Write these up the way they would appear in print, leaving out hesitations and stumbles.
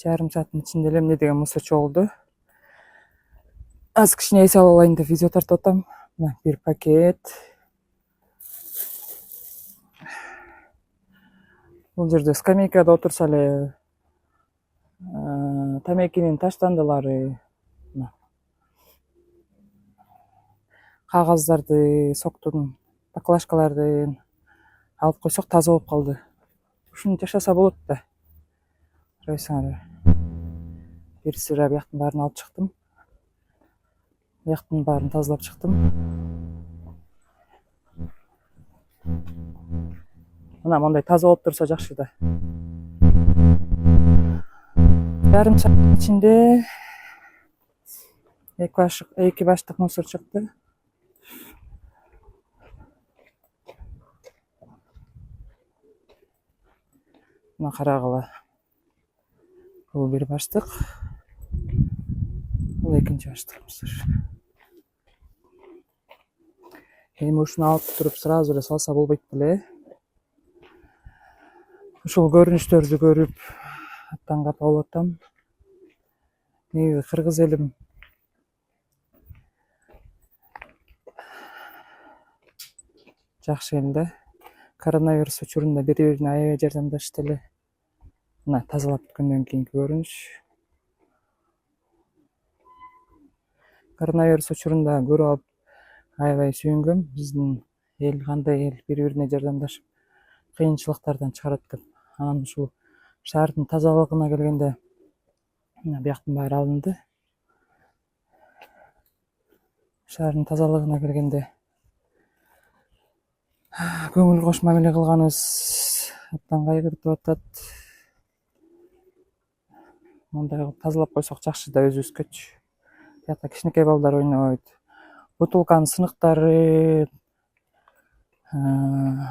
жарым сааттын ичинде эле эмне деген мусор чогулду. Аз кичине эс алып алайын деп видео тартып атам. Мына бир пакет. Бул жерде скамейкада отурса эле тамекинин таштандылары, кагаздарды, соктун баклажкалардын алып койсок таза болуп калды. Ушуну жашаса болот да. Карайсыңар. Бир сыра бияктын баарын алып чыктым. Бияктын баарын тазалап чыктым. Мына мондай таза болуп турса жакшы да. Жарым сааттын ичинде 2 баштык мусор чыкты. Мына карагыла. Бул бир баштык. Бул экинчи баштык мусор. Эми ушуну алып туруп сразу эле салса болбойт беле. Ушул көрүнүштөрдү көрүп абдан капа болуп атам. Негизи кыргыз элим жакшы эл да. Коронавирус учурунда бири-бирине аябай жардамдашты эле. Мына тазалап бүткөндөн кийинки көрүнүш. Коронавирус учурунда көрүп алып аябай сүйүнгөм. Биздин эл кандай эл бири-бирине жардамдашып кыйынчылыктардан чыгарат деп. Анан ушул шаардын тазалыгына келгенде мына бияктын баары алынды. Шаардын тазалыгына келгенде көңүл кош мамиле кылганыбыз абдан кайгыртып атат. Мондай кылып тазалап койсок жакшы да өзүбүзгөчү. Биякта кичинекей балдар ойнойт. Бутылканын сыныктары,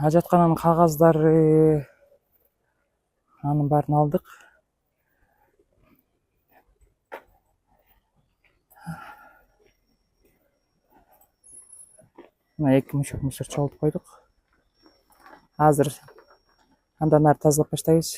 ажаткананын кагаздары, анын баарын алдык. Мына 2 мушук мусор чогултуп койдук. Азыр андан ары тазалап баштайбыз.